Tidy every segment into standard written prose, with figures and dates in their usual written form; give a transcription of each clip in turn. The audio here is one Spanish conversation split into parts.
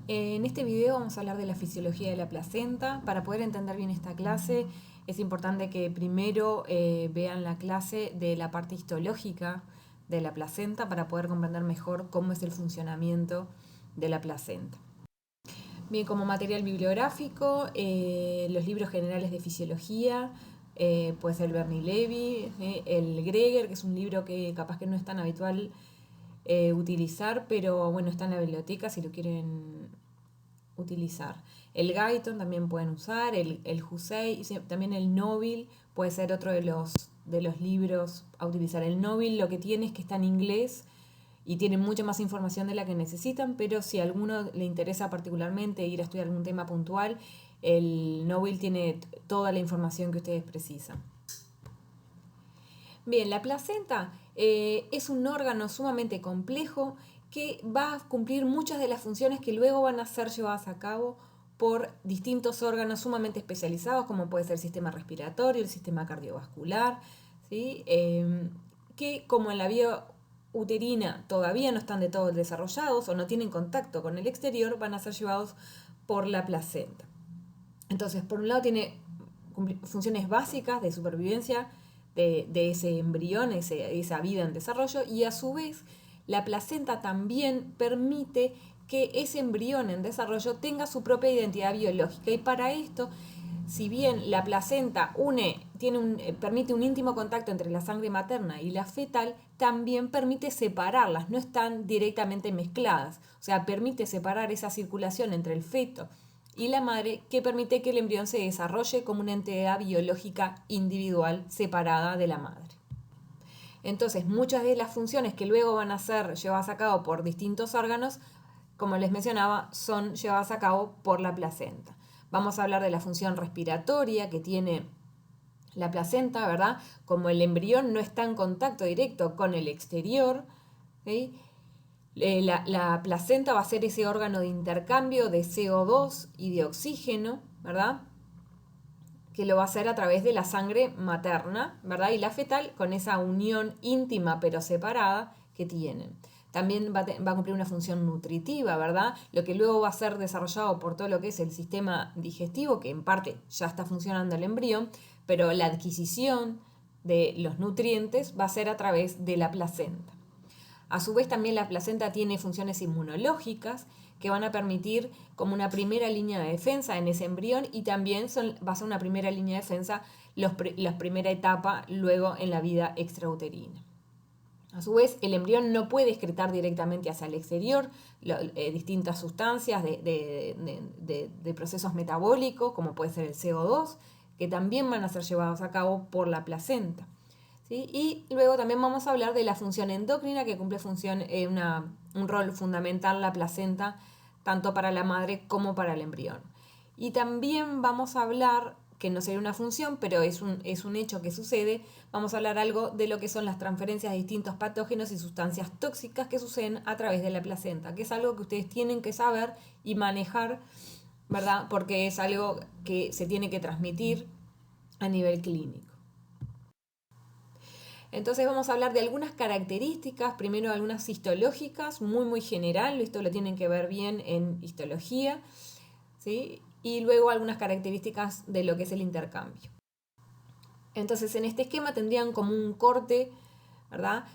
En este video vamos a hablar de la fisiología de la placenta. Para poder entender bien esta clase es importante que primero vean la clase de la parte histológica de la placenta para poder comprender mejor cómo es el funcionamiento de la placenta. Bien, como material bibliográfico, los libros generales de fisiología, puede ser el Bernie Levy, el Greger, que es un libro que capaz que no es tan habitual utilizar, pero bueno, está en la biblioteca si lo quieren utilizar. El Guyton también pueden usar, el Hussey, también el Noville puede ser otro de los libros a utilizar. El Noville lo que tiene es que está en inglés y tiene mucha más información de la que necesitan, pero si a alguno le interesa particularmente ir a estudiar algún tema puntual, el Noville tiene toda la información que ustedes precisan. Bien, la placenta es un órgano sumamente complejo que va a cumplir muchas de las funciones que luego van a ser llevadas a cabo por distintos órganos sumamente especializados, como puede ser el sistema respiratorio, el sistema cardiovascular, ¿sí? Que como en la vía uterina todavía no están de todo desarrollados o no tienen contacto con el exterior, van a ser llevados por la placenta. Entonces, por un lado tiene funciones básicas de supervivencia de ese embrión, esa vida en desarrollo, y a su vez la placenta también permite que ese embrión en desarrollo tenga su propia identidad biológica, y para esto, si bien la placenta permite un íntimo contacto entre la sangre materna y la fetal, también permite separarlas, no están directamente mezcladas, o sea, permite separar esa circulación entre el feto y la madre, que permite que el embrión se desarrolle como una entidad biológica individual separada de la madre. Entonces, muchas de las funciones que luego van a ser llevadas a cabo por distintos órganos, como les mencionaba, son llevadas a cabo por la placenta. Vamos a hablar de la función respiratoria que tiene la placenta, ¿verdad? Como el embrión no está en contacto directo con el exterior, ¿sí? La placenta va a ser ese órgano de intercambio de CO2 y de oxígeno, ¿verdad? Que lo va a hacer a través de la sangre materna, ¿verdad? Y la fetal con esa unión íntima pero separada que tienen. También va a cumplir una función nutritiva, ¿verdad? Lo que luego va a ser desarrollado por todo lo que es el sistema digestivo, que en parte ya está funcionando el embrión, pero la adquisición de los nutrientes va a ser a través de la placenta. A su vez también la placenta tiene funciones inmunológicas que van a permitir como una primera línea de defensa en ese embrión, y también va a ser una primera línea de defensa la primera etapa luego en la vida extrauterina. A su vez, el embrión no puede excretar directamente hacia el exterior distintas sustancias de procesos metabólicos, como puede ser el CO2, que también van a ser llevados a cabo por la placenta. ¿Sí? Y luego también vamos a hablar de la función endocrina, que cumple un rol fundamental la placenta, tanto para la madre como para el embrión. Y también vamos a hablar, que no sería una función, pero es un hecho que sucede, vamos a hablar algo de lo que son las transferencias de distintos patógenos y sustancias tóxicas que suceden a través de la placenta, que es algo que ustedes tienen que saber y manejar, ¿verdad? Porque es algo que se tiene que transmitir a nivel clínico. Entonces vamos a hablar de algunas características, primero algunas histológicas, muy general, esto lo tienen que ver bien en histología, ¿sí? Y luego algunas características de lo que es el intercambio. Entonces en este esquema tendrían como un corte, ¿verdad?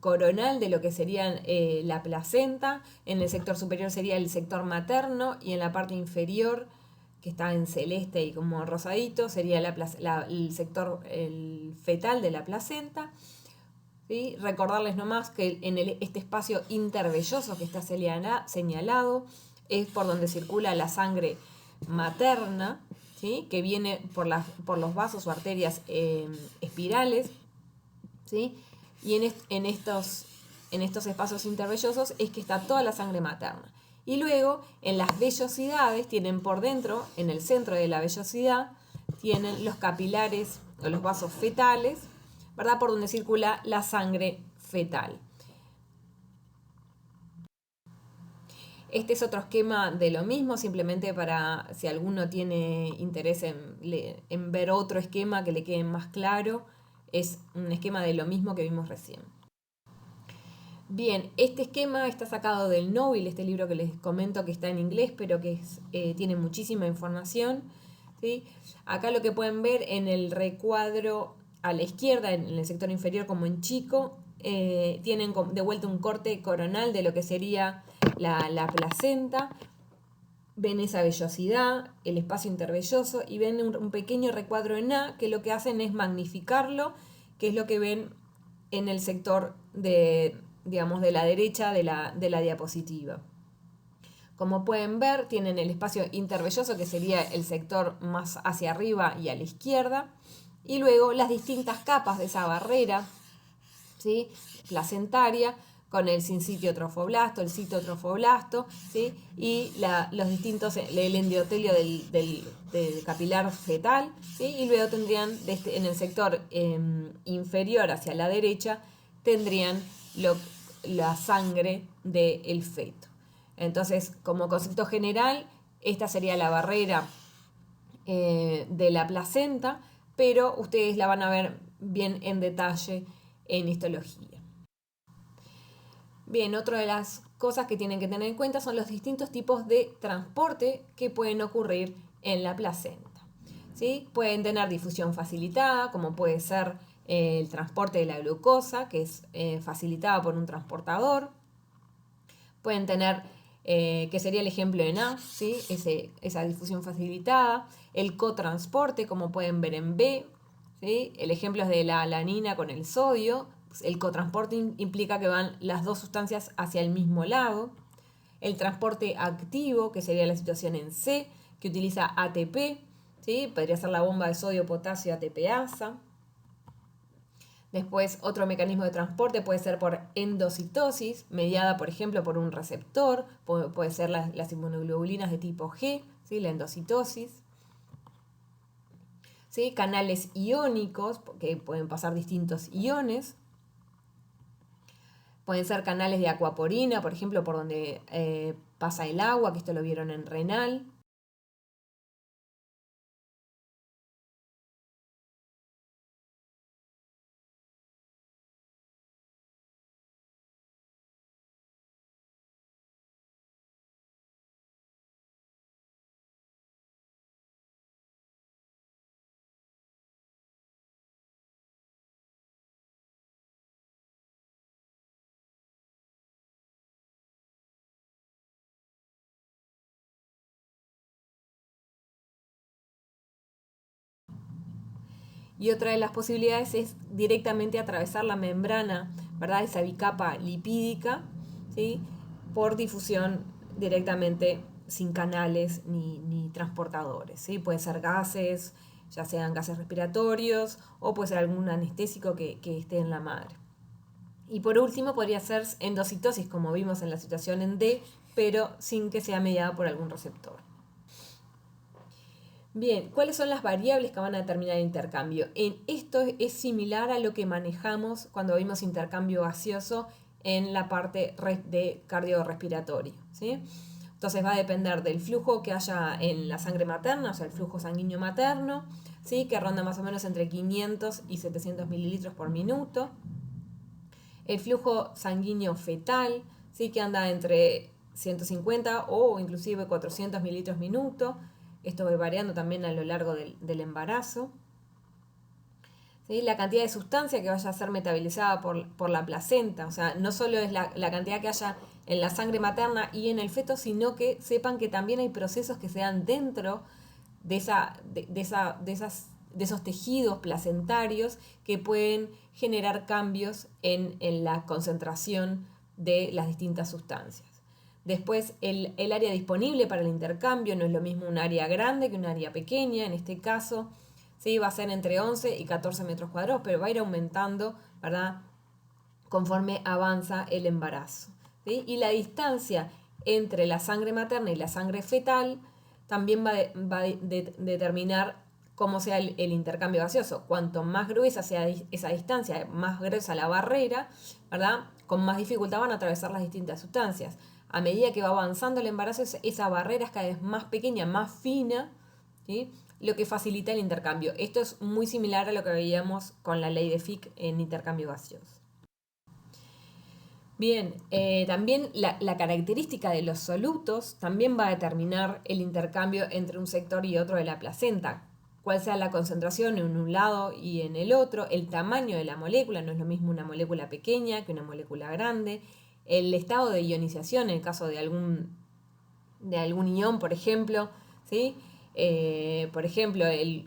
Coronal de lo que sería la placenta, en el sector superior sería el sector materno, y en la parte inferior, que está en celeste y como rosadito, sería el sector fetal de la placenta. ¿Sí? Recordarles nomás que este espacio intervelloso que está señalado es por donde circula la sangre materna, ¿sí? Que viene por los vasos o arterias espirales, ¿sí? Y en estos espacios intervellosos es que está toda la sangre materna. Y luego en las vellosidades tienen por dentro, en el centro de la vellosidad, tienen los capilares o los vasos fetales, ¿verdad? Por donde circula la sangre fetal. Este es otro esquema de lo mismo, simplemente para si alguno tiene interés en ver otro esquema que le quede más claro, es un esquema de lo mismo que vimos recién. Bien, este esquema está sacado del Nobel, este libro que les comento que está en inglés, pero que tiene muchísima información, ¿sí? Acá lo que pueden ver en el recuadro a la izquierda, en el sector inferior como en chico, tienen de vuelta un corte coronal de lo que sería la placenta. Ven esa vellosidad, el espacio intervelloso, y ven un pequeño recuadro en A que lo que hacen es magnificarlo, que es lo que ven en el sector de, digamos, de la derecha de la diapositiva. Como pueden ver, tienen el espacio intervelloso, que sería el sector más hacia arriba y a la izquierda, y luego las distintas capas de esa barrera, ¿sí?, placentaria, con el sincitio trofoblasto, el citotrofoblasto, ¿sí?, y los distintos, el endotelio del capilar fetal, ¿sí?, y luego tendrían en el sector inferior hacia la derecha, tendrían la sangre del feto. Entonces, como concepto general, esta sería la barrera de la placenta, pero ustedes la van a ver bien en detalle en histología. Bien, otra de las cosas que tienen que tener en cuenta son los distintos tipos de transporte que pueden ocurrir en la placenta, ¿sí? Pueden tener difusión facilitada, como puede ser el transporte de la glucosa, que es facilitada por un transportador. Pueden tener, que sería el ejemplo en A, ¿sí?, esa difusión facilitada. El cotransporte, como pueden ver en B, ¿sí? El ejemplo es de la alanina con el sodio. El cotransporte implica que van las dos sustancias hacia el mismo lado. El transporte activo, que sería la situación en C, que utiliza ATP, ¿sí? Podría ser la bomba de sodio-potasio ATPasa. Después, otro mecanismo de transporte puede ser por endocitosis, mediada, por ejemplo, por un receptor. Puede ser las inmunoglobulinas de tipo G, ¿sí?, la endocitosis. ¿Sí? Canales iónicos, que pueden pasar distintos iones. Pueden ser canales de acuaporina, por ejemplo, por donde pasa el agua, que esto lo vieron en renal. Y otra de las posibilidades es directamente atravesar la membrana, ¿verdad?, esa bicapa lipídica, ¿sí?, por difusión directamente sin canales ni transportadores, ¿sí? Pueden ser gases, ya sean gases respiratorios, o puede ser algún anestésico que esté en la madre. Y por último podría ser endocitosis, como vimos en la situación en D, pero sin que sea mediada por algún receptor. Bien, ¿cuáles son las variables que van a determinar el intercambio? Esto es similar a lo que manejamos cuando vimos intercambio gaseoso en la parte de cardiorrespiratorio, ¿sí? Entonces va a depender del flujo que haya en la sangre materna, o sea, el flujo sanguíneo materno, ¿sí?, que ronda más o menos entre 500 y 700 mililitros por minuto. El flujo sanguíneo fetal, ¿sí?, que anda entre 150 o inclusive 400 mililitros minuto. Esto va variando también a lo largo del embarazo. ¿Sí? La cantidad de sustancia que vaya a ser metabolizada por la placenta, o sea, no solo es la cantidad que haya en la sangre materna y en el feto, sino que sepan que también hay procesos que se dan dentro de esos tejidos placentarios que pueden generar cambios en la concentración de las distintas sustancias. Después, el área disponible para el intercambio no es lo mismo un área grande que un área pequeña. En este caso, ¿sí?, va a ser entre 11 y 14 metros cuadrados, pero va a ir aumentando, ¿verdad?, conforme avanza el embarazo, ¿sí? Y la distancia entre la sangre materna y la sangre fetal también va a determinar cómo sea el intercambio gaseoso. Cuanto más gruesa sea esa distancia, más gruesa la barrera, ¿verdad?, con más dificultad van a atravesar las distintas sustancias. A medida que va avanzando el embarazo, esa barrera es cada vez más pequeña, más fina, ¿sí?, lo que facilita el intercambio. Esto es muy similar a lo que veíamos con la ley de Fick en intercambio gaseoso. Bien, también la característica de los solutos también va a determinar el intercambio entre un sector y otro de la placenta. Cuál sea la concentración en un lado y en el otro, el tamaño de la molécula, no es lo mismo una molécula pequeña que una molécula grande, el estado de ionización en el caso de algún ion, por ejemplo, ¿sí? Por ejemplo, el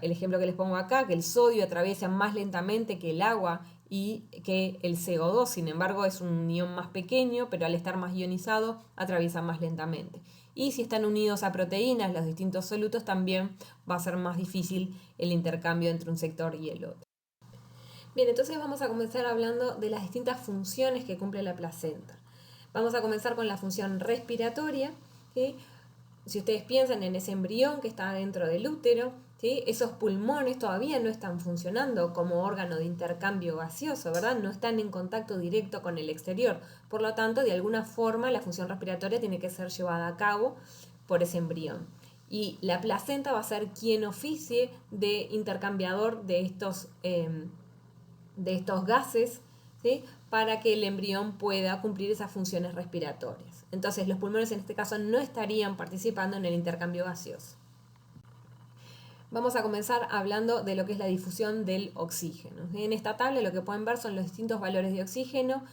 ejemplo que les pongo acá, que el sodio atraviesa más lentamente que el agua y que el CO2, sin embargo, es un ion más pequeño, pero al estar más ionizado, atraviesa más lentamente. Y si están unidos a proteínas, los distintos solutos, también va a ser más difícil el intercambio entre un sector y el otro. Bien, entonces vamos a comenzar hablando de las distintas funciones que cumple la placenta. Vamos a comenzar con la función respiratoria, ¿sí? Si ustedes piensan en ese embrión que está dentro del útero, ¿sí? Esos pulmones todavía no están funcionando como órgano de intercambio gaseoso, ¿verdad? No están en contacto directo con el exterior. Por lo tanto, de alguna forma, la función respiratoria tiene que ser llevada a cabo por ese embrión. Y la placenta va a ser quien oficie de intercambiador de estos gases, ¿sí? Para que el embrión pueda cumplir esas funciones respiratorias. Entonces los pulmones en este caso no estarían participando en el intercambio gaseoso. Vamos a comenzar hablando de lo que es la difusión del oxígeno. En esta tabla lo que pueden ver son los distintos valores de oxígeno,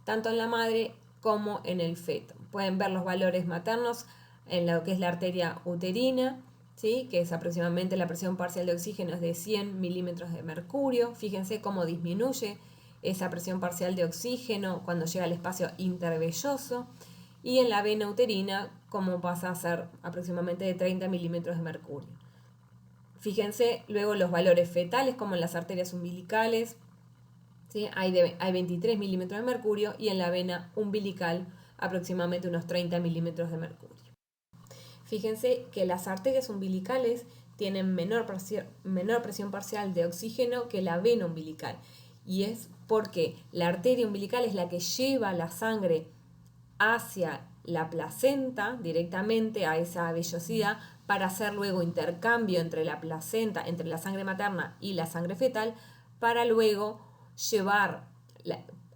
tanto en la madre como en el feto. Pueden ver los valores maternos en lo que es la arteria uterina, ¿sí? Que es aproximadamente la presión parcial de oxígeno es de 100 milímetros de mercurio. Fíjense cómo disminuye esa presión parcial de oxígeno cuando llega al espacio intervelloso. Y en la vena uterina, como pasa a ser aproximadamente de 30 milímetros de mercurio. Fíjense luego los valores fetales, como en las arterias umbilicales, ¿sí? Hay 23 milímetros de mercurio y en la vena umbilical aproximadamente unos 30 milímetros de mercurio. Fíjense que las arterias umbilicales tienen menor presión parcial de oxígeno que la vena umbilical. Y es porque la arteria umbilical es la que lleva la sangre hacia la placenta directamente a esa vellosidad para hacer luego intercambio entre la placenta, entre la sangre materna y la sangre fetal, para luego llevar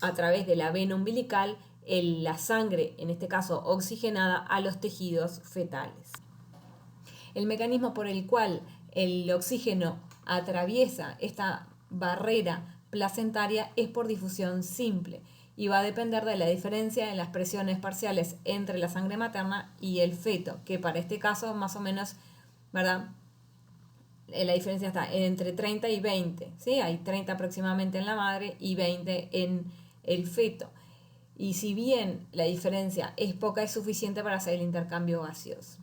a través de la vena umbilical la sangre, en este caso oxigenada, a los tejidos fetales. El mecanismo por el cual el oxígeno atraviesa esta barrera placentaria es por difusión simple y va a depender de la diferencia en las presiones parciales entre la sangre materna y el feto, que para este caso más o menos, ¿verdad? La diferencia está entre 30 y 20, ¿sí? Hay 30 aproximadamente en la madre y 20 en el feto. Y si bien la diferencia es poca, es suficiente para hacer el intercambio gaseoso.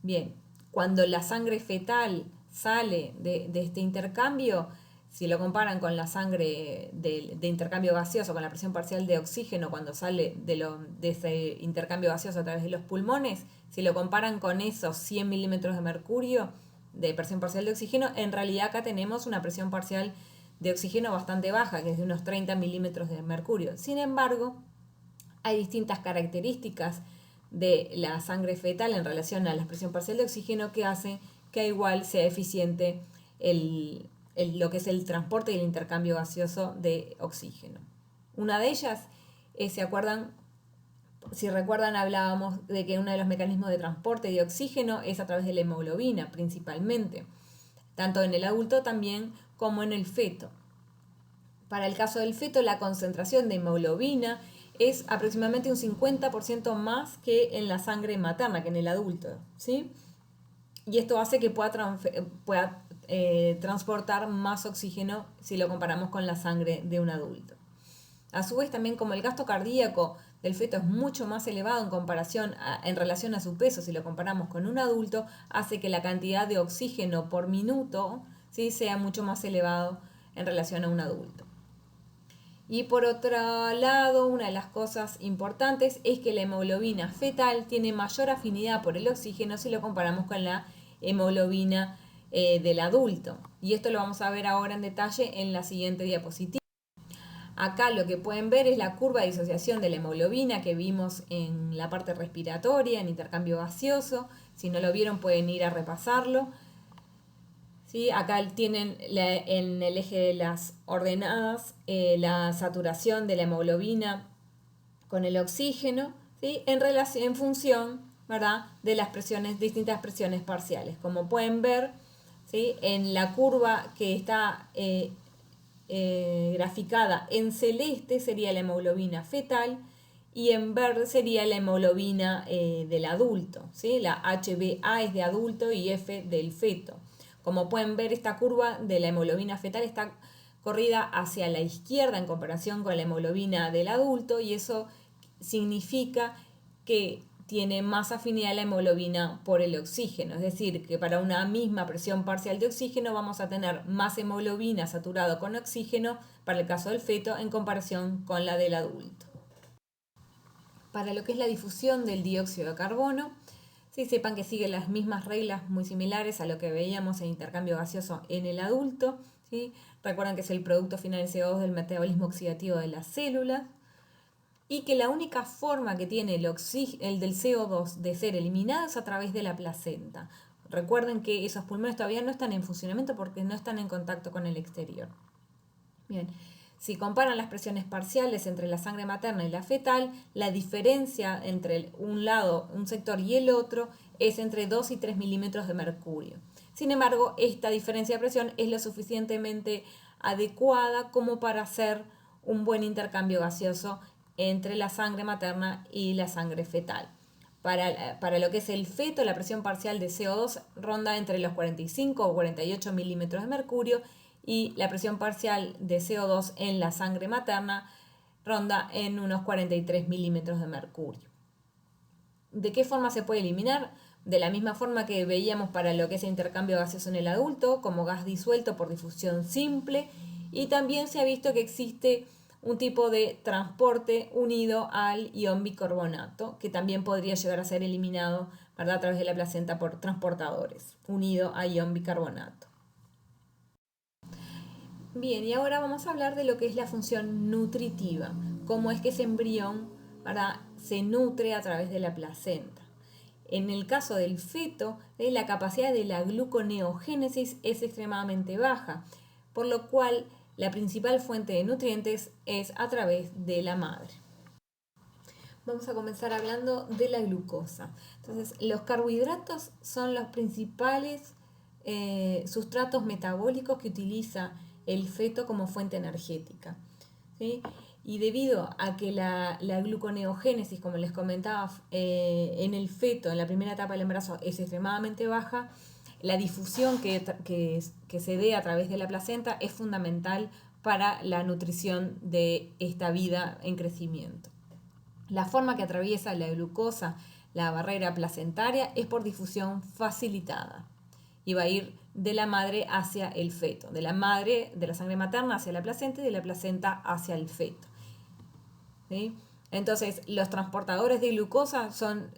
Bien, cuando la sangre fetal sale de este intercambio, si lo comparan con la sangre de intercambio gaseoso, con la presión parcial de oxígeno cuando sale de ese intercambio gaseoso a través de los pulmones, si lo comparan con esos 100 milímetros de mercurio de presión parcial de oxígeno, en realidad acá tenemos una presión parcial de oxígeno bastante baja, que es de unos 30 milímetros de mercurio. Sin embargo, hay distintas características de la sangre fetal en relación a la presión parcial de oxígeno que hacen que igual sea eficiente lo que es el transporte y el intercambio gaseoso de oxígeno. Una de ellas, si recuerdan, hablábamos de que uno de los mecanismos de transporte de oxígeno es a través de la hemoglobina principalmente, tanto en el adulto también como en el feto. Para el caso del feto, la concentración de hemoglobina es aproximadamente un 50% más que en la sangre materna, que en el adulto, ¿sí? Y esto hace que pueda transportar más oxígeno si lo comparamos con la sangre de un adulto. A su vez, también como el gasto cardíaco del feto es mucho más elevado en relación a su peso, si lo comparamos con un adulto, hace que la cantidad de oxígeno por minuto, ¿sí?, sea mucho más elevado en relación a un adulto. Y por otro lado, una de las cosas importantes es que la hemoglobina fetal tiene mayor afinidad por el oxígeno si lo comparamos con la hemoglobina del adulto. Y esto lo vamos a ver ahora en detalle en la siguiente diapositiva. Acá lo que pueden ver es la curva de disociación de la hemoglobina que vimos en la parte respiratoria, en intercambio gaseoso. Si no lo vieron pueden ir a repasarlo. ¿Sí? Acá tienen en el eje de las ordenadas la saturación de la hemoglobina con el oxígeno, ¿sí? En función, ¿verdad?, de las distintas presiones parciales. Como pueden ver, ¿sí?, en la curva que está graficada en celeste sería la hemoglobina fetal y en verde sería la hemoglobina del adulto, ¿sí? La HbA es de adulto y F del feto. Como pueden ver, esta curva de la hemoglobina fetal está corrida hacia la izquierda en comparación con la hemoglobina del adulto, y eso significa que tiene más afinidad la hemoglobina por el oxígeno, es decir, que para una misma presión parcial de oxígeno vamos a tener más hemoglobina saturado con oxígeno para el caso del feto en comparación con la del adulto. Para lo que es la difusión del dióxido de carbono, sí, sepan que sigue las mismas reglas muy similares a lo que veíamos en intercambio gaseoso en el adulto, ¿sí? Recuerden que es el producto final del CO2 del metabolismo oxidativo de las células, y que la única forma que tiene el del CO2 de ser eliminado es a través de la placenta. Recuerden que esos pulmones todavía no están en funcionamiento porque no están en contacto con el exterior. Bien, si comparan las presiones parciales entre la sangre materna y la fetal, la diferencia entre un sector y el otro es entre 2 y 3 milímetros de mercurio. Sin embargo, esta diferencia de presión es lo suficientemente adecuada como para hacer un buen intercambio gaseoso entre la sangre materna y la sangre fetal. Para lo que es el feto, la presión parcial de CO2 ronda entre los 45 o 48 milímetros de mercurio, y la presión parcial de CO2 en la sangre materna ronda en unos 43 milímetros de mercurio. ¿De qué forma se puede eliminar? De la misma forma que veíamos para lo que es el intercambio gaseoso en el adulto, como gas disuelto por difusión simple, y también se ha visto que existe un tipo de transporte unido al ion bicarbonato, que también podría llegar a ser eliminado, ¿verdad?, a través de la placenta por transportadores, unido a ion bicarbonato. Bien, y ahora vamos a hablar de lo que es la función nutritiva, cómo es que ese embrión, ¿verdad?, se nutre a través de la placenta. En el caso del feto, la capacidad de la gluconeogénesis es extremadamente baja, por lo cual la principal fuente de nutrientes es a través de la madre. Vamos a comenzar hablando de la glucosa. Entonces, los carbohidratos son los principales sustratos metabólicos que utiliza el feto como fuente energética, ¿sí? Y debido a que la gluconeogénesis, como les comentaba, en el feto, en la primera etapa del embarazo, es extremadamente baja, la difusión que se dé a través de la placenta es fundamental para la nutrición de esta vida en crecimiento. La forma que atraviesa la glucosa la barrera placentaria es por difusión facilitada y va a ir de la madre hacia el feto, de la madre, de la sangre materna hacia la placenta y de la placenta hacia el feto, ¿sí? Entonces, los transportadores de glucosa son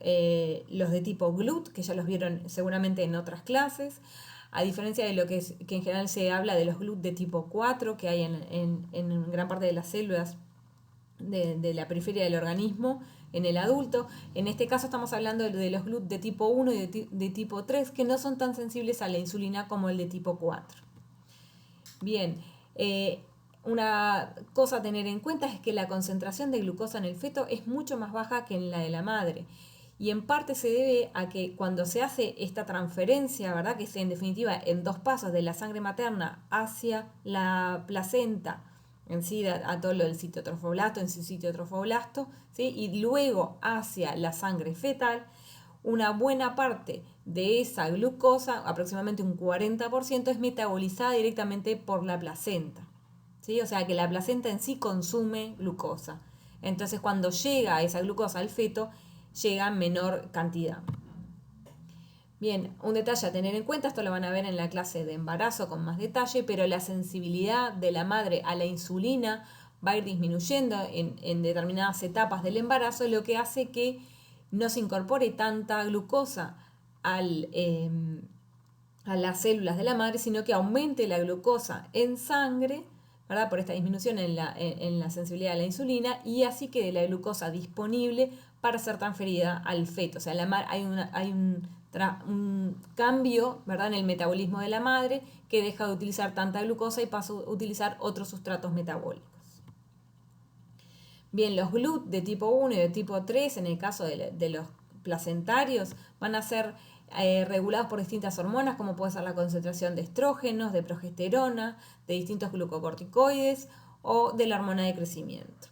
los de tipo GLUT, que ya los vieron seguramente en otras clases, a diferencia de lo que en general se habla de los GLUT de tipo 4, que hay en gran parte de las células de la periferia del organismo en el adulto. En este caso estamos hablando de los GLUT de tipo 1 y de tipo 3, que no son tan sensibles a la insulina como el de tipo 4. Bien, una cosa a tener en cuenta es que la concentración de glucosa en el feto es mucho más baja que en la de la madre. Y en parte se debe a que cuando se hace esta transferencia, ¿verdad?, que es en definitiva en dos pasos de la sangre materna hacia la placenta, en sí a todo lo del citotrofoblasto, en su citotrofoblasto, ¿sí?, y luego hacia la sangre fetal, una buena parte de esa glucosa, aproximadamente un 40%, es metabolizada directamente por la placenta, ¿sí? O sea que la placenta en sí consume glucosa. Entonces cuando llega esa glucosa al feto, llega en menor cantidad. Bien, un detalle a tener en cuenta, esto lo van a ver en la clase de embarazo con más detalle, pero la sensibilidad de la madre a la insulina va a ir disminuyendo en determinadas etapas del embarazo, lo que hace que no se incorpore tanta glucosa a las células de la madre, sino que aumente la glucosa en sangre, ¿verdad?, por esta disminución en la sensibilidad a la insulina, y así quede la glucosa disponible para ser transferida al feto. O sea, hay un cambio, ¿verdad?, en el metabolismo de la madre, que deja de utilizar tanta glucosa y pasa a utilizar otros sustratos metabólicos. Bien, los GLUT de tipo 1 y de tipo 3, en el caso de los placentarios, van a ser regulados por distintas hormonas, como puede ser la concentración de estrógenos, de progesterona, de distintos glucocorticoides o de la hormona de crecimiento.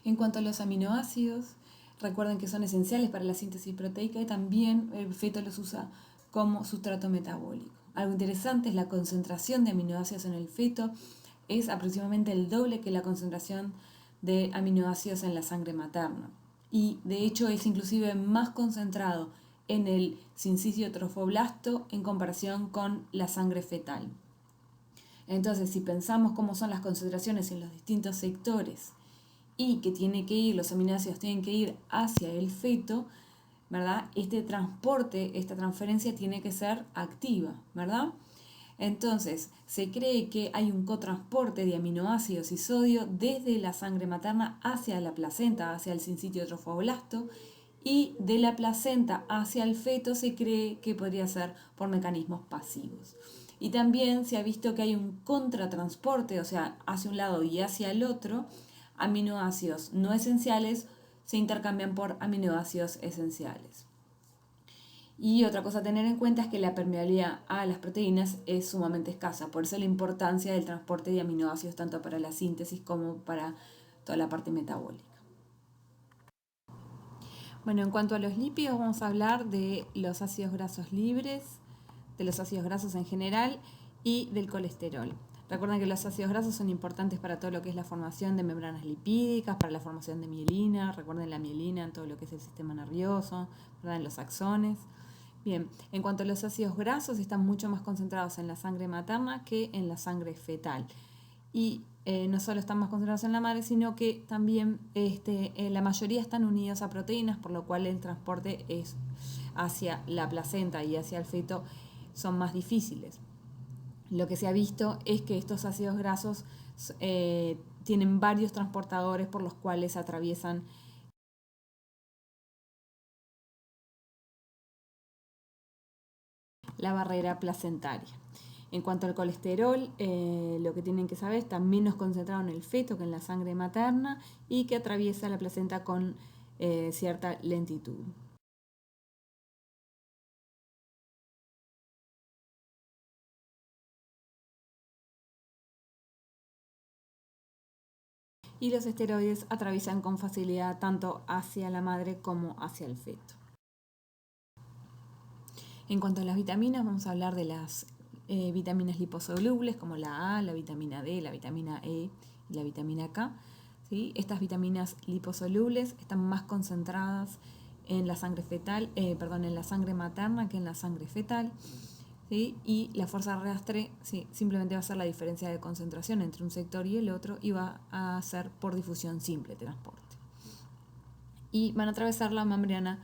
En cuanto a los aminoácidos, recuerden que son esenciales para la síntesis proteica y también el feto los usa como sustrato metabólico. Algo interesante es la concentración de aminoácidos en el feto, es aproximadamente el doble que la concentración de aminoácidos en la sangre materna. Y de hecho es inclusive más concentrado en el sincicio trofoblasto en comparación con la sangre fetal. Entonces, si pensamos cómo son las concentraciones en los distintos sectores y que los aminoácidos tienen que ir hacia el feto, ¿verdad? Este transporte, esta transferencia tiene que ser activa, ¿verdad? Entonces, se cree que hay un cotransporte de aminoácidos y sodio desde la sangre materna hacia la placenta, hacia el sincitio trofoblasto, y de la placenta hacia el feto se cree que podría ser por mecanismos pasivos. Y también se ha visto que hay un contratransporte, o sea, hacia un lado y hacia el otro, aminoácidos no esenciales se intercambian por aminoácidos esenciales. Y otra cosa a tener en cuenta es que la permeabilidad a las proteínas es sumamente escasa, por eso la importancia del transporte de aminoácidos tanto para la síntesis como para toda la parte metabólica. Bueno, en cuanto a los lípidos, vamos a hablar de los ácidos grasos libres, de los ácidos grasos en general y del colesterol. Recuerden que los ácidos grasos son importantes para todo lo que es la formación de membranas lipídicas, para la formación de mielina. Recuerden la mielina en todo lo que es el sistema nervioso, ¿verdad? En los axones. Bien, en cuanto a los ácidos grasos, están mucho más concentrados en la sangre materna que en la sangre fetal. Y no solo están más concentrados en la madre, sino que también la mayoría están unidos a proteínas, por lo cual el transporte es hacia la placenta y hacia el feto son más difíciles. Lo que se ha visto es que estos ácidos grasos tienen varios transportadores por los cuales atraviesan la barrera placentaria. En cuanto al colesterol, lo que tienen que saber está menos concentrado en el feto que en la sangre materna y que atraviesa la placenta con cierta lentitud. Y los esteroides atraviesan con facilidad tanto hacia la madre como hacia el feto. En cuanto a las vitaminas, vamos a hablar de las vitaminas liposolubles como la A, la vitamina D, la vitamina E y la vitamina K. ¿Sí? Estas vitaminas liposolubles están más concentradas en la sangre fetal, en la sangre materna que en la sangre fetal. ¿Sí? Y la fuerza de arrastre simplemente va a ser la diferencia de concentración entre un sector y el otro y va a ser por difusión simple transporte. Y van a atravesar la membrana,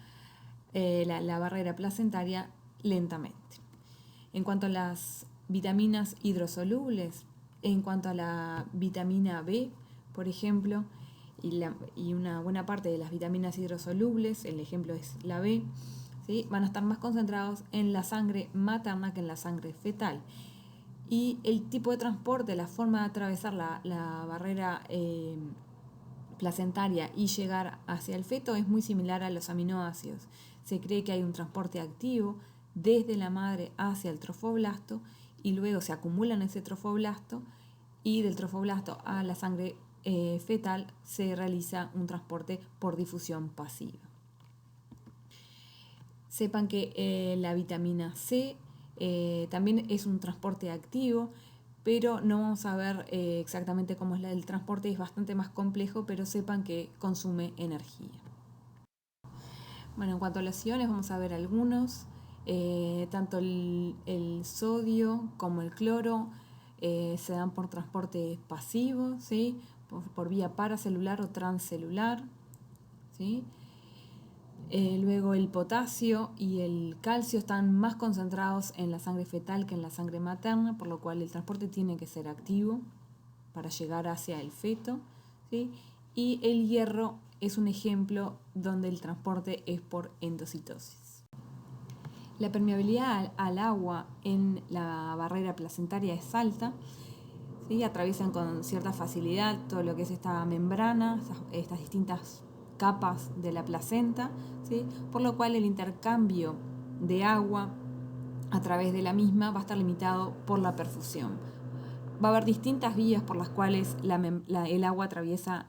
la barrera placentaria lentamente. En cuanto a las vitaminas hidrosolubles, en cuanto a la vitamina B, por ejemplo, y una buena parte de las vitaminas hidrosolubles, el ejemplo es la B, ¿sí? Van a estar más concentrados en la sangre materna que en la sangre fetal. Y el tipo de transporte, la forma de atravesar la barrera placentaria y llegar hacia el feto es muy similar a los aminoácidos. Se cree que hay un transporte activo desde la madre hacia el trofoblasto y luego se acumula en ese trofoblasto y del trofoblasto a la sangre fetal se realiza un transporte por difusión pasiva. Sepan que la vitamina C también es un transporte activo, pero no vamos a ver exactamente cómo es el transporte, es bastante más complejo, pero sepan que consume energía. Bueno, en cuanto a los iones, vamos a ver algunos. Tanto el sodio como el cloro se dan por transporte pasivo, ¿sí? por vía paracelular o transcelular. ¿Sí? Luego el potasio y el calcio están más concentrados en la sangre fetal que en la sangre materna, por lo cual el transporte tiene que ser activo para llegar hacia el feto, ¿sí? Y el hierro es un ejemplo donde el transporte es por endocitosis. La permeabilidad al agua en la barrera placentaria es alta, ¿sí? Atraviesan con cierta facilidad todo lo que es esta membrana, estas distintas capas de la placenta, ¿sí? Por lo cual el intercambio de agua a través de la misma va a estar limitado por la perfusión. Va a haber distintas vías por las cuales el agua atraviesa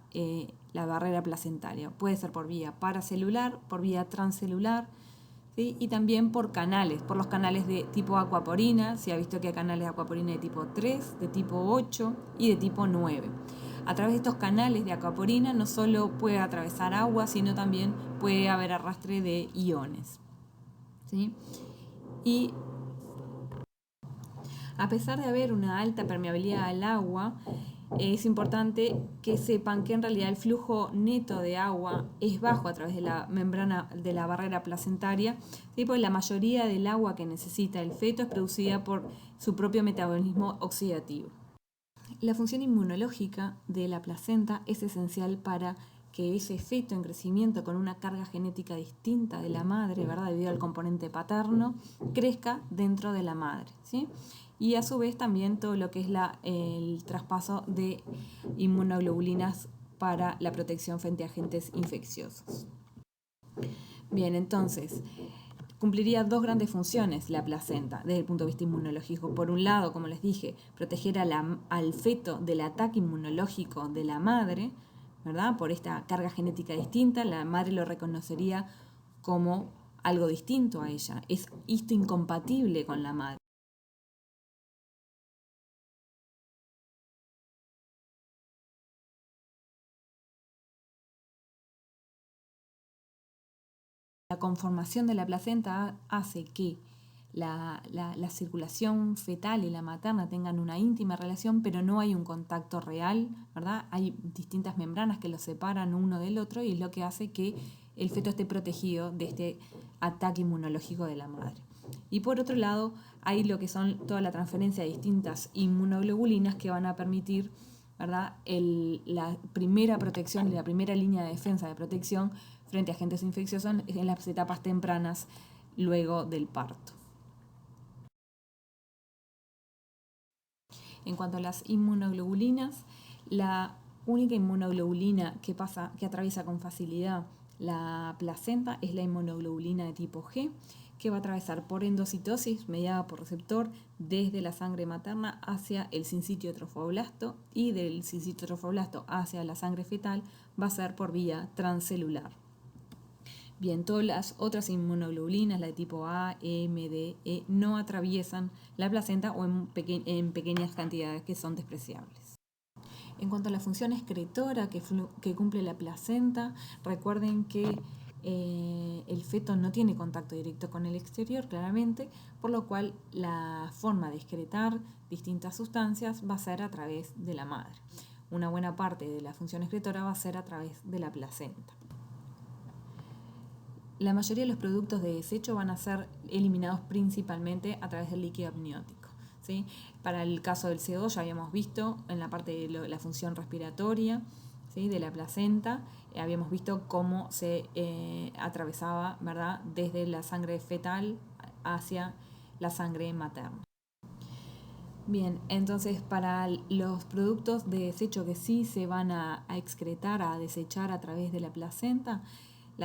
la barrera placentaria. Puede ser por vía paracelular, por vía transcelular, ¿sí? Y también por canales, por los canales de tipo acuaporina. Se ha visto que hay canales de acuaporina de tipo 3, de tipo 8 y de tipo 9. A través de estos canales de acuaporina no solo puede atravesar agua, sino también puede haber arrastre de iones, ¿sí? Y a pesar de haber una alta permeabilidad al agua, es importante que sepan que en realidad el flujo neto de agua es bajo a través de la membrana de la barrera placentaria, ¿sí? Porque la mayoría del agua que necesita el feto es producida por su propio metabolismo oxidativo. La función inmunológica de la placenta es esencial para que ese feto en crecimiento con una carga genética distinta de la madre, ¿verdad? Debido al componente paterno, crezca dentro de la madre, ¿sí? Y a su vez también todo lo que es el traspaso de inmunoglobulinas para la protección frente a agentes infecciosos. Bien, entonces, cumpliría dos grandes funciones la placenta desde el punto de vista inmunológico. Por un lado, como les dije, proteger al feto del ataque inmunológico de la madre, ¿verdad? Por esta carga genética distinta, la madre lo reconocería como algo distinto a ella. Es esto incompatible con la madre. La conformación de la placenta hace que la circulación fetal y la materna tengan una íntima relación, pero no hay un contacto real, ¿verdad? Hay distintas membranas que los separan uno del otro y es lo que hace que el feto esté protegido de este ataque inmunológico de la madre. Y por otro lado, hay lo que son toda la transferencia de distintas inmunoglobulinas que van a permitir, ¿verdad? La primera protección y la primera línea de defensa de protección frente a agentes infecciosos en las etapas tempranas luego del parto. En cuanto a las inmunoglobulinas, la única inmunoglobulina que atraviesa con facilidad la placenta es la inmunoglobulina de tipo G, que va a atravesar por endocitosis mediada por receptor desde la sangre materna hacia el sincitio trofoblasto y del sincitio trofoblasto hacia la sangre fetal va a ser por vía transcelular. Bien, todas las otras inmunoglobulinas, la de tipo A, M, D, E, no atraviesan la placenta o en pequeñas cantidades que son despreciables. En cuanto a la función excretora que cumple la placenta, recuerden que el feto no tiene contacto directo con el exterior, claramente, por lo cual la forma de excretar distintas sustancias va a ser a través de la madre. Una buena parte de la función excretora va a ser a través de la placenta. La mayoría de los productos de desecho van a ser eliminados principalmente a través del líquido amniótico, ¿sí? Para el caso del CO2 ya habíamos visto en la parte de la función respiratoria, ¿sí? De la placenta, habíamos visto cómo se atravesaba, ¿verdad? Desde la sangre fetal hacia la sangre materna. Bien, entonces para los productos de desecho que sí se van a excretar, a desechar a través de la placenta,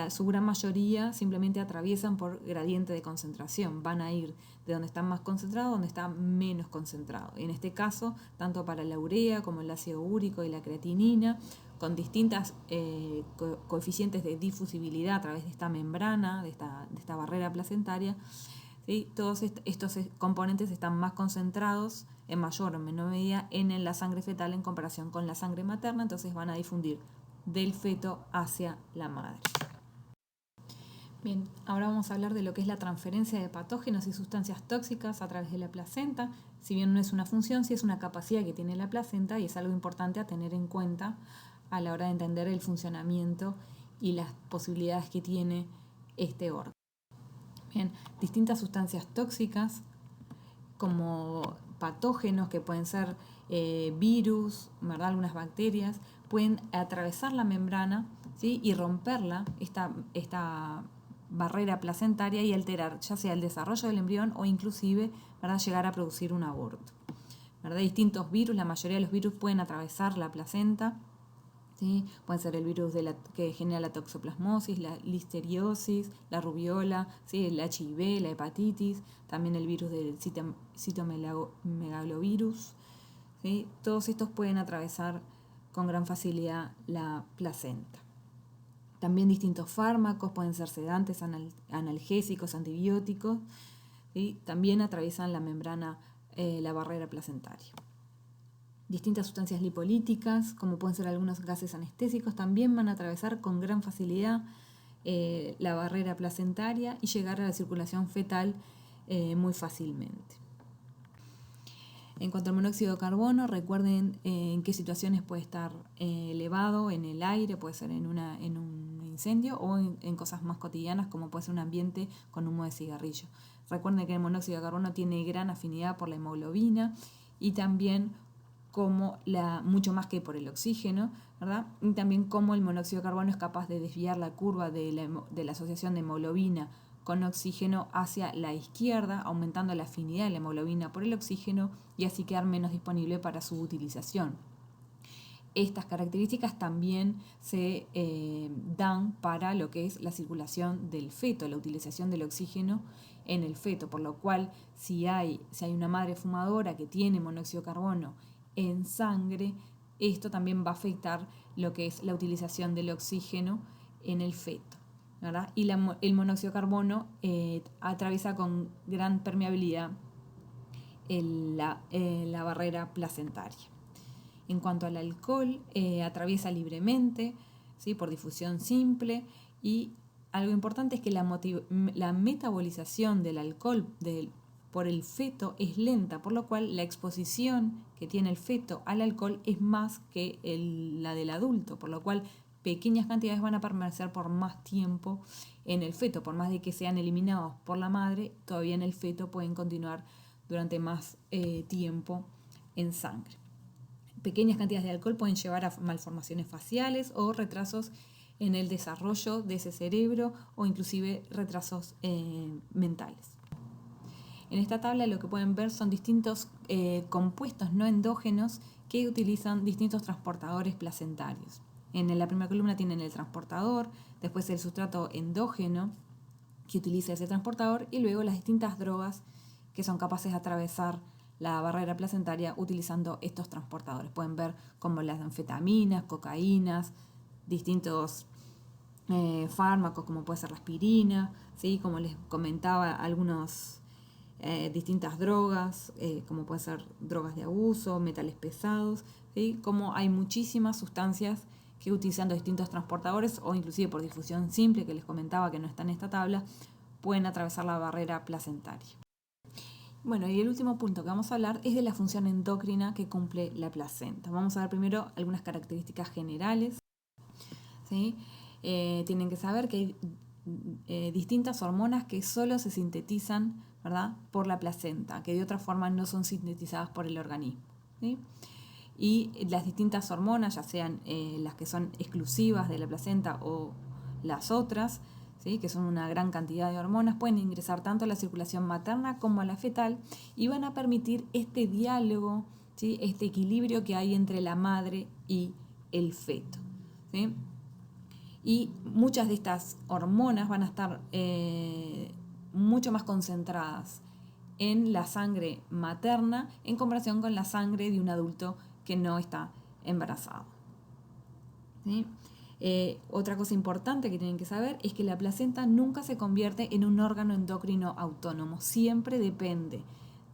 su gran mayoría simplemente atraviesan por gradiente de concentración, van a ir de donde están más concentrados a donde está menos concentrado. En este caso, tanto para la urea como el ácido úrico y la creatinina, con distintas coeficientes de difusibilidad a través de esta membrana, de esta barrera placentaria, ¿sí? Todos estos componentes están más concentrados en mayor o menor medida en la sangre fetal en comparación con la sangre materna, entonces van a difundir del feto hacia la madre. Bien, ahora vamos a hablar de lo que es la transferencia de patógenos y sustancias tóxicas a través de la placenta. Si bien no es una función, sí es una capacidad que tiene la placenta y es algo importante a tener en cuenta a la hora de entender el funcionamiento y las posibilidades que tiene este órgano. Bien, distintas sustancias tóxicas como patógenos que pueden ser virus, ¿verdad? Algunas bacterias, pueden atravesar la membrana, ¿sí? Y romperla, esta barrera placentaria y alterar ya sea el desarrollo del embrión o inclusive, ¿verdad? Llegar a producir un aborto. ¿verdad? Distintos virus, la mayoría de los virus pueden atravesar la placenta, ¿sí? Pueden ser el virus que genera la toxoplasmosis, la listeriosis, la rubiola, ¿sí? El HIV, la hepatitis, también el virus del citomegalovirus, ¿sí? Todos estos pueden atravesar con gran facilidad la placenta. También distintos fármacos, pueden ser sedantes, analgésicos, antibióticos, ¿sí? También atraviesan la membrana, la barrera placentaria. Distintas sustancias lipolíticas, como pueden ser algunos gases anestésicos, también van a atravesar con gran facilidad la barrera placentaria y llegar a la circulación fetal muy fácilmente. En cuanto al monóxido de carbono, recuerden en qué situaciones puede estar elevado en el aire, puede ser en un incendio o en cosas más cotidianas como puede ser un ambiente con humo de cigarrillo. Recuerden que el monóxido de carbono tiene gran afinidad por la hemoglobina y también mucho más que por el oxígeno, ¿verdad? Y también cómo el monóxido de carbono es capaz de desviar la curva de la asociación de hemoglobina con oxígeno hacia la izquierda, aumentando la afinidad de la hemoglobina por el oxígeno y así quedar menos disponible para su utilización. Estas características también se dan para lo que es la circulación del feto, la utilización del oxígeno en el feto, por lo cual si hay una madre fumadora que tiene monóxido de carbono en sangre, esto también va a afectar lo que es la utilización del oxígeno en el feto, ¿verdad? Y el monóxido de carbono atraviesa con gran permeabilidad la barrera placentaria. En cuanto al alcohol, atraviesa libremente, ¿sí? Por difusión simple, y algo importante es que la metabolización del alcohol por el feto es lenta, por lo cual la exposición que tiene el feto al alcohol es más que la del adulto, por lo cual pequeñas cantidades van a permanecer por más tiempo en el feto, por más de que sean eliminados por la madre, todavía en el feto pueden continuar durante más tiempo en sangre. Pequeñas cantidades de alcohol pueden llevar a malformaciones faciales o retrasos en el desarrollo de ese cerebro o inclusive retrasos mentales. En esta tabla lo que pueden ver son distintos compuestos no endógenos que utilizan distintos transportadores placentarios. En la primera columna tienen el transportador, después el sustrato endógeno que utiliza ese transportador y luego las distintas drogas que son capaces de atravesar la barrera placentaria utilizando estos transportadores. Pueden ver como las anfetaminas, cocaínas, distintos fármacos como puede ser la aspirina, ¿sí? Como les comentaba, algunas distintas drogas, como pueden ser drogas de abuso, metales pesados, ¿sí? Como hay muchísimas sustancias que utilizando distintos transportadores o inclusive por difusión simple, que les comentaba que no está en esta tabla, pueden atravesar la barrera placentaria. Bueno, y el último punto que vamos a hablar es de la función endocrina que cumple la placenta. Vamos a ver primero algunas características generales, ¿sí? Tienen que saber que hay distintas hormonas que solo se sintetizan, ¿verdad?, por la placenta, que de otra forma no son sintetizadas por el organismo, ¿sí? Y las distintas hormonas, ya sean las que son exclusivas de la placenta o las otras, ¿sí?, que son una gran cantidad de hormonas, pueden ingresar tanto a la circulación materna como a la fetal y van a permitir este diálogo, ¿sí?, este equilibrio que hay entre la madre y el feto, ¿sí? Y muchas de estas hormonas van a estar mucho más concentradas en la sangre materna en comparación con la sangre de un adulto que no está embarazado, ¿sí? Otra cosa importante que tienen que saber es que la placenta nunca se convierte en un órgano endocrino autónomo, siempre depende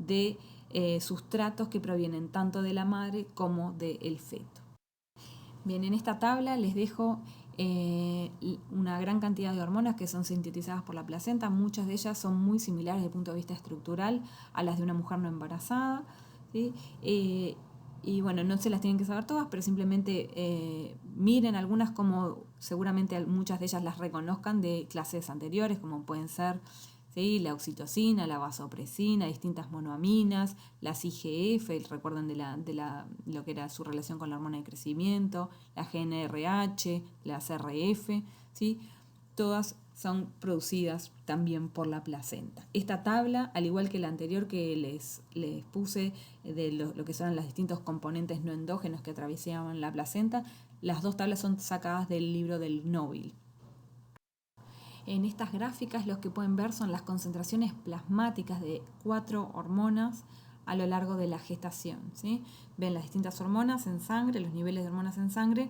de sustratos que provienen tanto de la madre como del feto. Bien, en esta tabla les dejo una gran cantidad de hormonas que son sintetizadas por la placenta. Muchas de ellas son muy similares desde el punto de vista estructural a las de una mujer no embarazada, ¿sí? Y bueno, no se las tienen que saber todas, pero simplemente miren algunas como seguramente muchas de ellas las reconozcan de clases anteriores, como pueden ser, ¿sí?, la oxitocina, la vasopresina, distintas monoaminas, las IGF, recuerden de lo que era su relación con la hormona de crecimiento, la GnRH, la CRF, ¿sí? Todas son producidas también por la placenta. Esta tabla, al igual que la anterior que les puse de lo que son los distintos componentes no endógenos que atravesaban la placenta, las dos tablas son sacadas del libro del Nobel. En estas gráficas lo que pueden ver son las concentraciones plasmáticas de 4 hormonas a lo largo de la gestación, ¿sí? Ven las distintas hormonas en sangre, los niveles de hormonas en sangre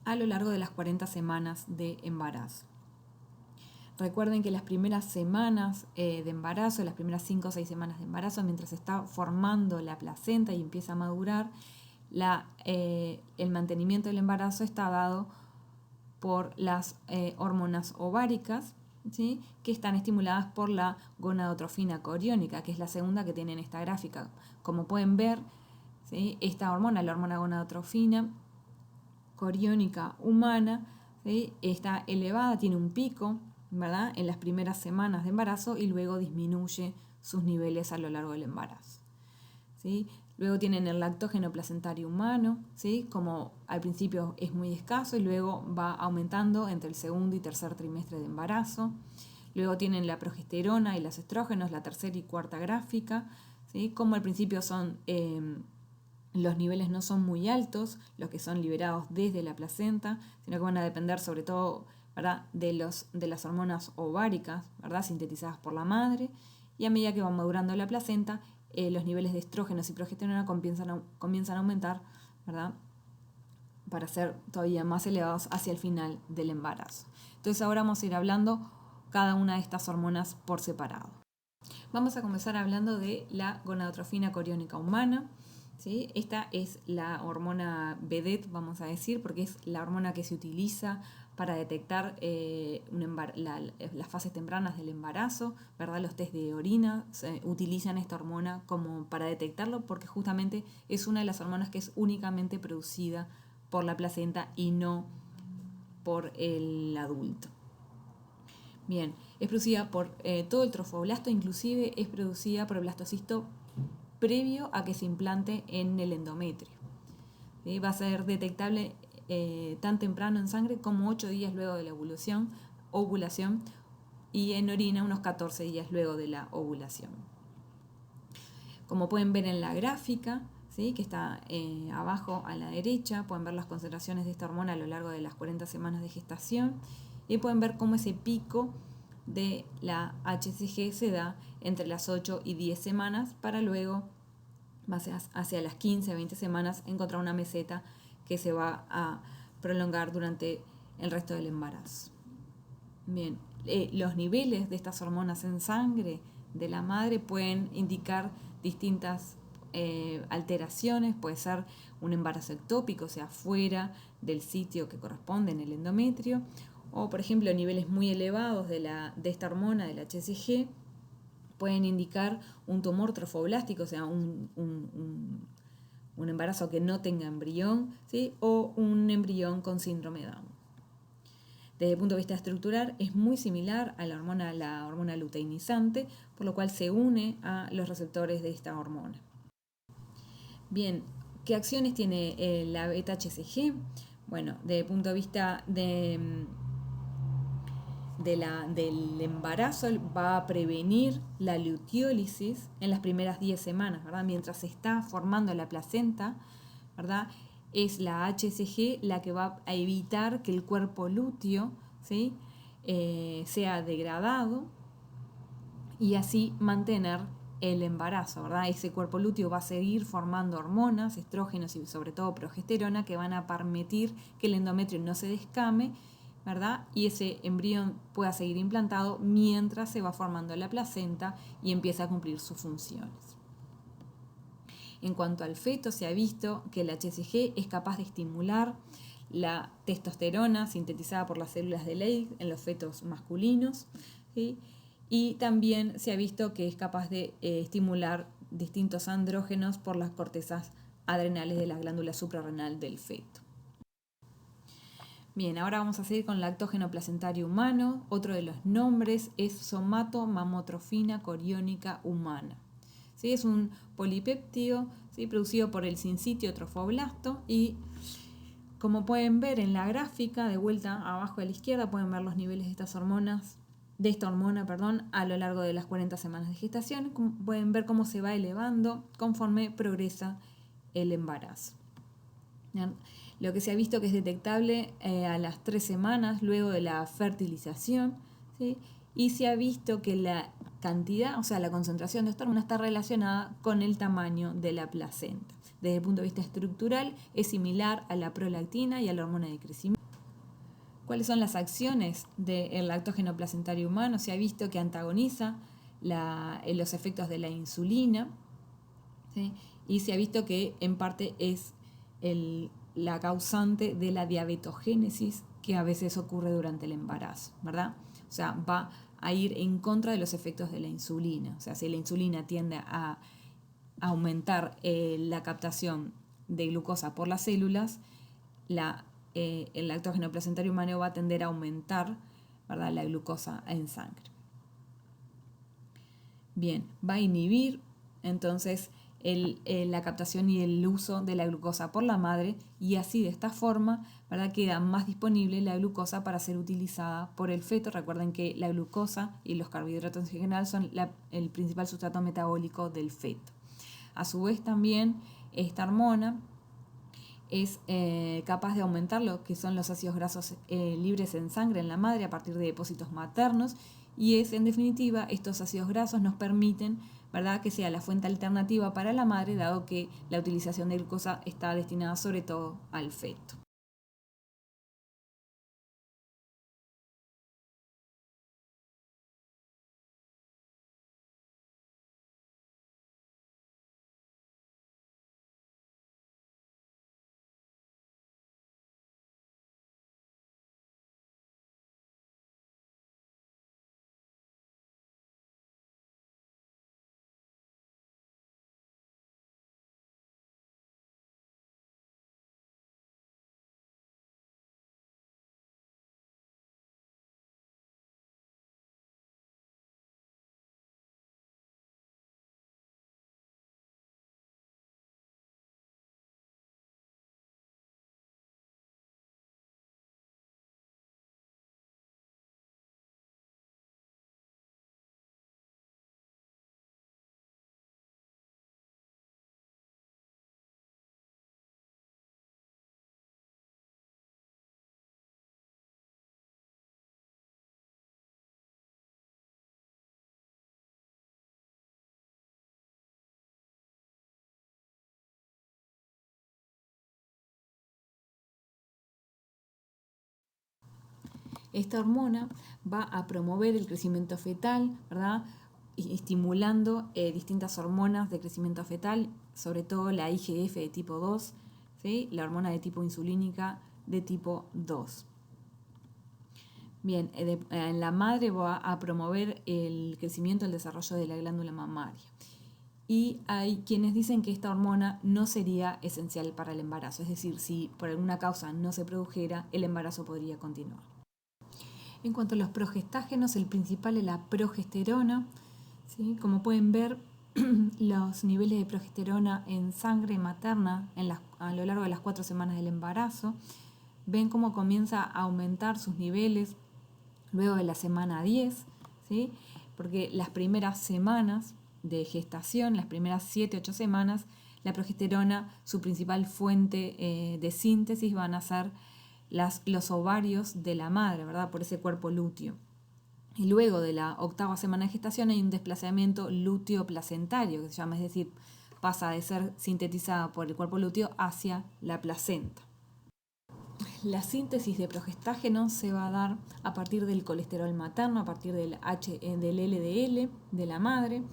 a lo largo de las 40 semanas de embarazo. Recuerden que las primeras semanas de embarazo, las primeras 5 o 6 semanas de embarazo, mientras se está formando la placenta y empieza a madurar, el mantenimiento del embarazo está dado por las hormonas ováricas, ¿sí? Que están estimuladas por la gonadotrofina coriónica, que es la segunda que tiene en esta gráfica. Como pueden ver, ¿sí? Esta hormona, la hormona gonadotrofina coriónica humana, ¿sí? Está elevada, tiene un pico, ¿verdad?, en las primeras semanas de embarazo y luego disminuye sus niveles a lo largo del embarazo, ¿sí? Luego tienen el lactógeno placentario humano, ¿sí? Como al principio es muy escaso y luego va aumentando entre el segundo y tercer trimestre de embarazo. Luego tienen la progesterona y los estrógenos, la tercera y cuarta gráfica, ¿sí? Como al principio son los niveles no son muy altos, los que son liberados desde la placenta, sino que van a depender sobre todo, ¿verdad?, de las hormonas ováricas, ¿verdad?, sintetizadas por la madre, y a medida que va madurando la placenta, los niveles de estrógenos y progesterona comienzan a aumentar, ¿verdad?, para ser todavía más elevados hacia el final del embarazo. Entonces ahora vamos a ir hablando cada una de estas hormonas por separado. Vamos a comenzar hablando de la gonadotrofina coriónica humana, ¿sí? Esta es la hormona vedette, vamos a decir, porque es la hormona que se utiliza para detectar las fases tempranas del embarazo, ¿verdad? Los test de orina utilizan esta hormona como para detectarlo porque justamente es una de las hormonas que es únicamente producida por la placenta y no por el adulto. Bien, es producida por todo el trofoblasto, inclusive es producida por el blastocisto previo a que se implante en el endometrio. ¿Sí? Va a ser detectable tan temprano en sangre como 8 días luego de la ovulación y en orina unos 14 días luego de la ovulación. Como pueden ver en la gráfica, ¿sí?, que está abajo a la derecha, pueden ver las concentraciones de esta hormona a lo largo de las 40 semanas de gestación y pueden ver cómo ese pico de la HCG se da entre las 8 y 10 semanas para luego, hacia las 15 a 20 semanas, encontrar una meseta que se va a prolongar durante el resto del embarazo. Bien, los niveles de estas hormonas en sangre de la madre pueden indicar distintas alteraciones, puede ser un embarazo ectópico, o sea, fuera del sitio que corresponde en el endometrio, o por ejemplo niveles muy elevados de esta hormona, del HCG, pueden indicar un tumor trofoblástico, o sea, un embarazo que no tenga embrión, ¿sí?, o un embrión con síndrome de Down. Desde el punto de vista estructural es muy similar a la hormona luteinizante, por lo cual se une a los receptores de esta hormona. Bien, ¿qué acciones tiene la beta-HCG? Bueno, desde el punto de vista del embarazo, va a prevenir la luteólisis en las primeras 10 semanas, ¿verdad? Mientras se está formando la placenta, ¿verdad?, es la HCG la que va a evitar que el cuerpo lúteo, ¿sí?, sea degradado y así mantener el embarazo, ¿verdad? Ese cuerpo lúteo va a seguir formando hormonas, estrógenos y sobre todo progesterona que van a permitir que el endometrio no se descame, ¿verdad?, y ese embrión pueda seguir implantado mientras se va formando la placenta y empieza a cumplir sus funciones. En cuanto al feto, se ha visto que el HCG es capaz de estimular la testosterona sintetizada por las células de Leydig en los fetos masculinos, ¿sí?, y también se ha visto que es capaz de estimular distintos andrógenos por las cortezas adrenales de la glándula suprarrenal del feto. Bien, ahora vamos a seguir con lactógeno placentario humano. Otro de los nombres es somatomamotrofina coriónica humana. ¿Sí? Es un polipéptido, ¿sí?, producido por el sincitio trofoblasto y Como pueden ver en la gráfica, de vuelta abajo a la izquierda, pueden ver los niveles de esta hormona, a lo largo de las 40 semanas de gestación. Pueden ver cómo se va elevando conforme progresa el embarazo. ¿Bien? Lo que se ha visto que es detectable a las 3 semanas luego de la fertilización, ¿sí? Y se ha visto que la cantidad, o sea, la concentración de esta hormona está relacionada con el tamaño de la placenta. Desde el punto de vista estructural es similar a la prolactina y a la hormona de crecimiento. ¿Cuáles son las acciones del lactógeno placentario humano? Se ha visto que antagoniza los efectos de la insulina, ¿sí? Y se ha visto que en parte es la causante de la diabetogénesis que a veces ocurre durante el embarazo, ¿verdad? O sea, va a ir en contra de los efectos de la insulina. O sea, si la insulina tiende a aumentar la captación de glucosa por las células, el lactógeno placentario humano va a tender a aumentar, ¿verdad?, la glucosa en sangre. Bien, va a inhibir entonces la captación y el uso de la glucosa por la madre, y así de esta forma, ¿verdad?, queda más disponible la glucosa para ser utilizada por el feto. Recuerden que la glucosa y los carbohidratos en general son el principal sustrato metabólico del feto. A su vez también esta hormona es capaz de aumentar lo que son los ácidos grasos libres en sangre en la madre a partir de depósitos maternos, y en definitiva estos ácidos grasos nos permiten, ¿verdad?, que sea la fuente alternativa para la madre, dado que la utilización de glucosa está destinada sobre todo al feto. Esta hormona va a promover el crecimiento fetal, ¿verdad?, estimulando distintas hormonas de crecimiento fetal, sobre todo la IGF de tipo 2, ¿sí?, la hormona de tipo insulínica de tipo 2. Bien, en la madre va a promover el crecimiento y el desarrollo de la glándula mamaria. Y hay quienes dicen que esta hormona no sería esencial para el embarazo, es decir, si por alguna causa no se produjera, el embarazo podría continuar. En cuanto a los progestágenos, el principal es la progesterona, ¿sí? Como pueden ver, los niveles de progesterona en sangre materna a lo largo de las 4 semanas del embarazo, ven cómo comienza a aumentar sus niveles luego de la semana 10, ¿sí?, porque las primeras semanas de gestación, las primeras 7-8 semanas, la progesterona, su principal fuente de síntesis van a ser los ovarios de la madre, ¿verdad?, por ese cuerpo lúteo. Y luego de la 8ª semana de gestación hay un desplazamiento lúteo-placentario, que se llama, es decir, pasa de ser sintetizada por el cuerpo lúteo hacia la placenta. La síntesis de progestágeno se va a dar a partir del colesterol materno, a partir del LDL de la madre,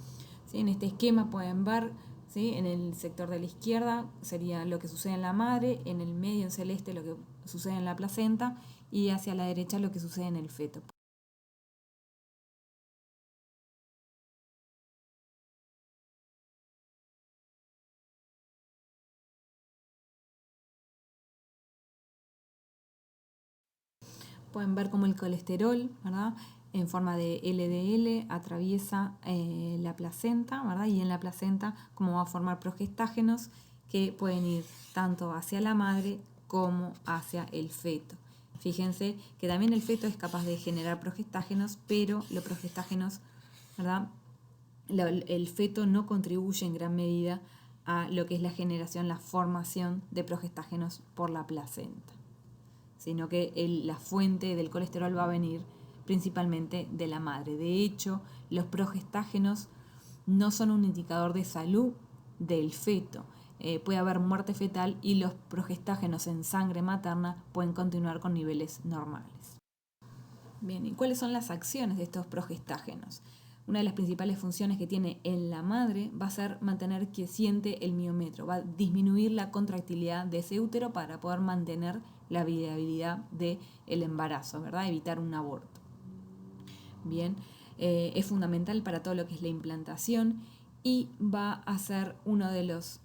¿sí? En este esquema pueden ver, ¿sí?, en el sector de la izquierda sería lo que sucede en la madre, en el medio en celeste lo que sucede en la placenta, y hacia la derecha lo que sucede en el feto. Pueden ver cómo el colesterol, ¿verdad?, en forma de LDL atraviesa la placenta, ¿verdad?, y en la placenta cómo va a formar progestágenos que pueden ir tanto hacia la madre como hacia el feto. Fíjense que también el feto es capaz de generar progestágenos, pero los progestágenos, ¿verdad? El feto no contribuye en gran medida a lo que es la generación, la formación de progestágenos por la placenta, sino que la fuente del colesterol va a venir principalmente de la madre. De hecho, los progestágenos no son un indicador de salud del feto. Puede haber muerte fetal y los progestágenos en sangre materna pueden continuar con niveles normales. Bien, ¿y cuáles son las acciones de estos progestágenos? Una de las principales funciones que tiene en la madre va a ser mantener quiesciente el miometro, va a disminuir la contractilidad de ese útero para poder mantener la viabilidad del embarazo, ¿verdad? Evitar un aborto. Bien, es fundamental para todo lo que es la implantación y va a ser uno de las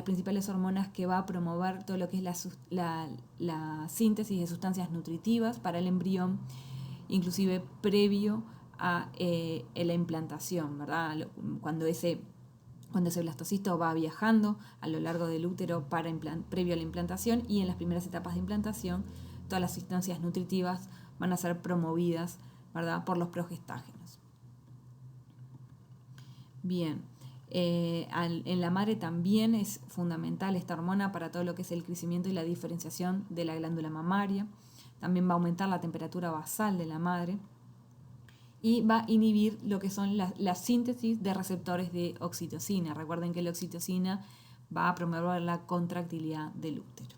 principales hormonas que va a promover todo lo que es la síntesis de sustancias nutritivas para el embrión, inclusive previo a la implantación, ¿verdad? Cuando ese blastocisto va viajando a lo largo del útero previo a la implantación, y en las primeras etapas de implantación, todas las sustancias nutritivas van a ser promovidas, ¿verdad?, por los progestágenos. Bien, en la madre también es fundamental esta hormona para todo lo que es el crecimiento y la diferenciación de la glándula mamaria. También va a aumentar la temperatura basal de la madre y va a inhibir lo que son la síntesis de receptores de oxitocina. Recuerden que la oxitocina va a promover la contractilidad del útero.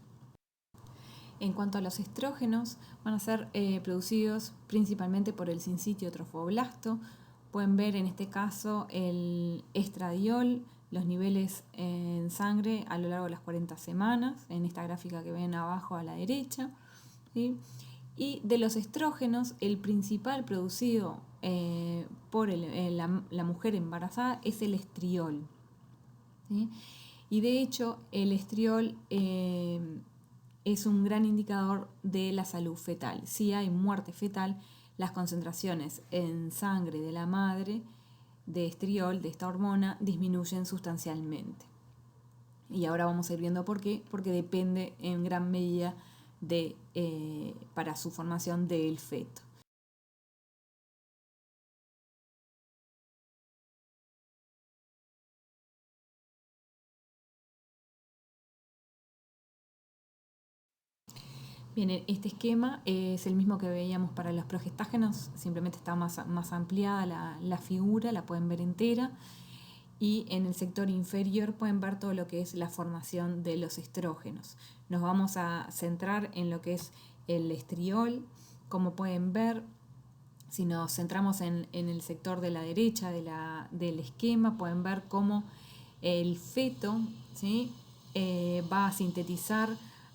En cuanto a los estrógenos, van a ser producidos principalmente por el sincitio trofoblasto. Pueden ver en este caso el estradiol, los niveles en sangre a lo largo de las 40 semanas, en esta gráfica que ven abajo a la derecha, ¿sí? Y de los estrógenos, el principal producido por la mujer embarazada es el estriol, ¿sí? Y de hecho el estriol es un gran indicador de la salud fetal. Si hay muerte fetal, las concentraciones en sangre de la madre de estriol, de esta hormona, disminuyen sustancialmente. Y ahora vamos a ir viendo por qué, porque depende en gran medida para su formación del feto. Bien, este esquema es el mismo que veíamos para los progestágenos, simplemente está más ampliada la figura, la pueden ver entera, y en el sector inferior pueden ver todo lo que es la formación de los estrógenos. Nos vamos a centrar en lo que es el estriol. Como pueden ver, si nos centramos en el sector de la derecha del esquema, pueden ver cómo el feto, ¿sí?, va a sintetizar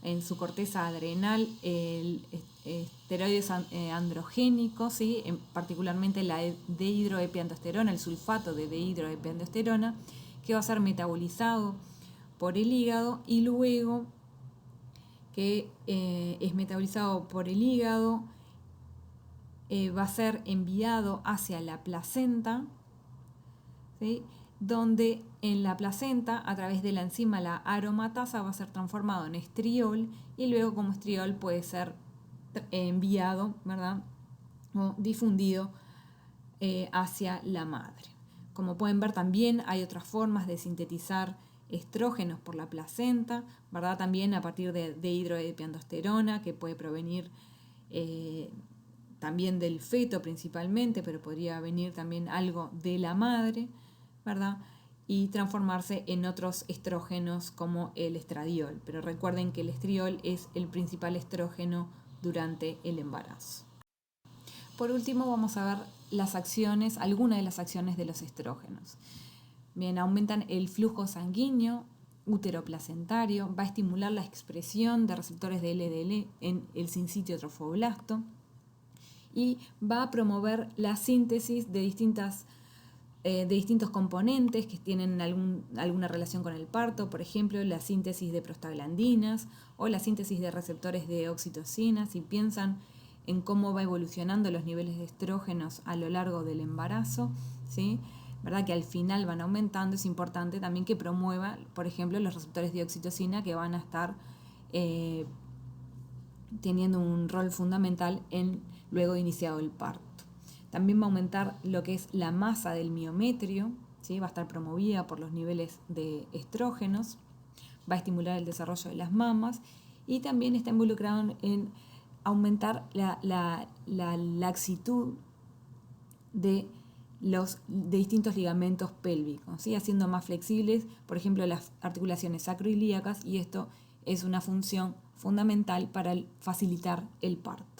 en su corteza adrenal el esteroides androgénicos, ¿sí?, particularmente la dehidroepiandrosterona, el sulfato de dehidroepiandrosterona, que va a ser metabolizado por el hígado, y luego que es metabolizado por el hígado, va a ser enviado hacia la placenta, ¿sí?, donde en la placenta, a través de la enzima la aromatasa, va a ser transformado en estriol, y luego como estriol puede ser enviado, ¿verdad?, o difundido hacia la madre. Como pueden ver, también hay otras formas de sintetizar estrógenos por la placenta, ¿verdad?, también a partir de dehidroepiandrosterona, que puede provenir también del feto principalmente, pero podría venir también algo de la madre, ¿verdad?, y transformarse en otros estrógenos como el estradiol. Pero recuerden que el estriol es el principal estrógeno durante el embarazo. Por último, vamos a ver algunas de las acciones de los estrógenos. Bien, aumentan el flujo sanguíneo útero-placentario, va a estimular la expresión de receptores de LDL en el sincitio trofoblasto y va a promover la síntesis de distintos componentes que tienen alguna relación con el parto, por ejemplo, la síntesis de prostaglandinas o la síntesis de receptores de oxitocina. Si piensan en cómo va evolucionando los niveles de estrógenos a lo largo del embarazo, ¿sí?, ¿verdad?, que al final van aumentando, es importante también que promueva, por ejemplo, los receptores de oxitocina, que van a estar teniendo un rol fundamental en luego de iniciado el parto. También va a aumentar lo que es la masa del miometrio, ¿sí? Va a estar promovida por los niveles de estrógenos, va a estimular el desarrollo de las mamas y también está involucrado en aumentar la laxitud de distintos ligamentos pélvicos, ¿sí? Haciendo más flexibles, por ejemplo, las articulaciones sacroilíacas, y esto es una función fundamental para facilitar el parto.